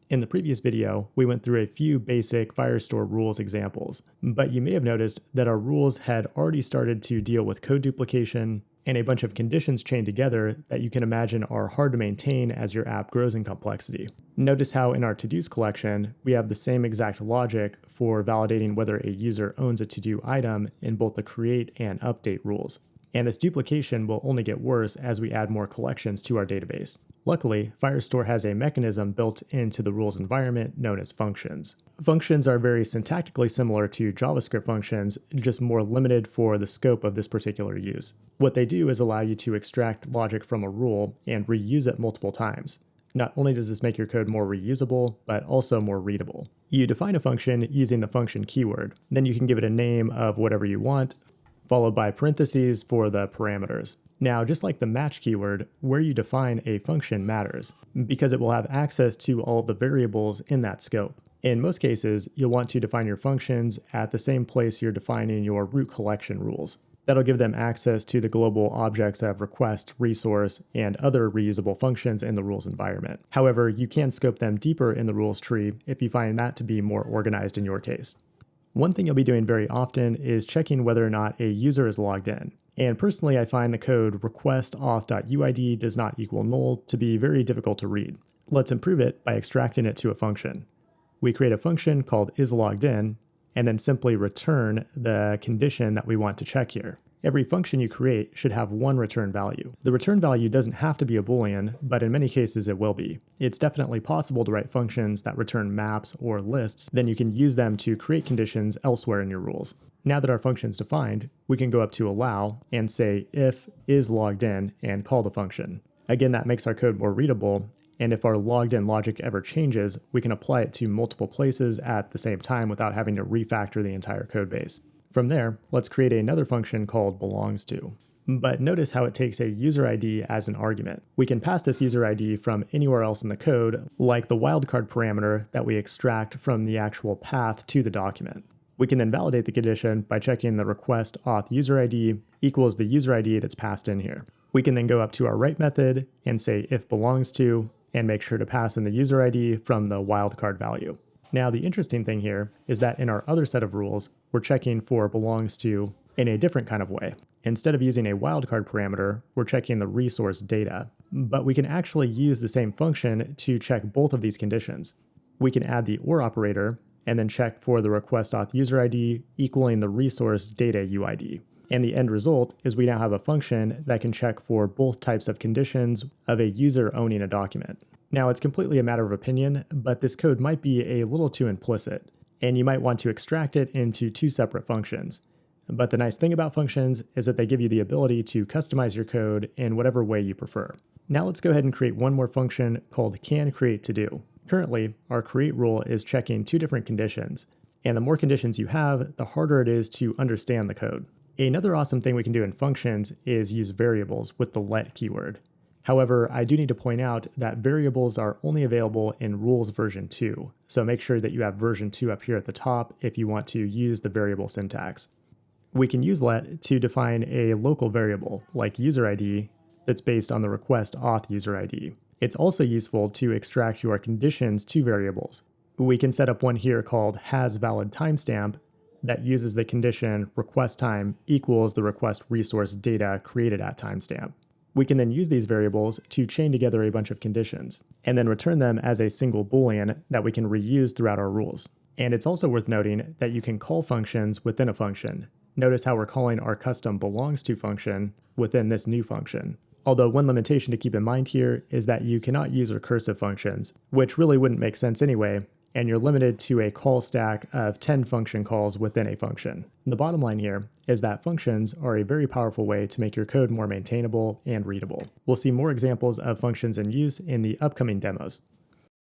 In the previous video, we went through a few basic Firestore rules examples, but you may have noticed that our rules had already started to deal with code duplication and a bunch of conditions chained together that you can imagine are hard to maintain as your app grows in complexity. Notice how in our to-dos collection, we have the same exact logic for validating whether a user owns a to-do item in both the create and update rules. And this duplication will only get worse as we add more collections to our database. Luckily, Firestore has a mechanism built into the rules environment known as functions. Functions are very syntactically similar to JavaScript functions, just more limited for the scope of this particular use. What they do is allow you to extract logic from a rule and reuse it multiple times. Not only does this make your code more reusable, but also more readable. You define a function using the function keyword. Then you can give it a name of whatever you want, followed by parentheses for the parameters. Now, just like the match keyword, where you define a function matters, because it will have access to all of the variables in that scope. In most cases, you'll want to define your functions at the same place you're defining your root collection rules. That'll give them access to the global objects of request, resource, and other reusable functions in the rules environment. However, you can scope them deeper in the rules tree if you find that to be more organized in your taste. One thing you'll be doing very often is checking whether or not a user is logged in. And personally, I find the code request_auth.uid does not equal null to be very difficult to read. Let's improve it by extracting it to a function. We create a function called isLoggedIn, and then simply return the condition that we want to check here. Every function you create should have one return value. The return value doesn't have to be a Boolean, but in many cases it will be. It's definitely possible to write functions that return maps or lists, then you can use them to create conditions elsewhere in your rules. Now that our function's defined, we can go up to allow and say if isLoggedIn and call the function. Again, that makes our code more readable, and if our logged in logic ever changes, we can apply it to multiple places at the same time without having to refactor the entire code base. From there, let's create another function called belongs_to. But notice how it takes a user ID as an argument. We can pass this user ID from anywhere else in the code, like the wildcard parameter that we extract from the actual path to the document. We can then validate the condition by checking the request auth user ID equals the user ID that's passed in here. We can then go up to our write method and say if belongs to, and make sure to pass in the user ID from the wildcard value. Now, the interesting thing here is that in our other set of rules, we're checking for belongs to in a different kind of way. Instead of using a wildcard parameter, we're checking the resource data. But we can actually use the same function to check both of these conditions. We can add the OR operator and then check for the request auth user ID equaling the resource data UID. And the end result is we now have a function that can check for both types of conditions of a user owning a document. Now, it's completely a matter of opinion, but this code might be a little too implicit, and you might want to extract it into two separate functions. But the nice thing about functions is that they give you the ability to customize your code in whatever way you prefer. Now let's go ahead and create one more function called canCreateToDo. Currently, our create rule is checking two different conditions, and the more conditions you have, the harder it is to understand the code. Another awesome thing we can do in functions is use variables with the let keyword. However, I do need to point out that variables are only available in rules version 2, so make sure that you have version 2 up here at the top if you want to use the variable syntax. We can use let to define a local variable, like user ID, that's based on the request auth user ID. It's also useful to extract your conditions to variables. We can set up one here called hasValidTimestamp that uses the condition request time equals the request resource data created at timestamp. We can then use these variables to chain together a bunch of conditions, and then return them as a single Boolean that we can reuse throughout our rules. And it's also worth noting that you can call functions within a function. Notice how we're calling our custom belongs_to function within this new function. Although one limitation to keep in mind here is that you cannot use recursive functions, which really wouldn't make sense anyway, and you're limited to a call stack of 10 function calls within a function. The bottom line here is that functions are a very powerful way to make your code more maintainable and readable. We'll see more examples of functions in use in the upcoming demos.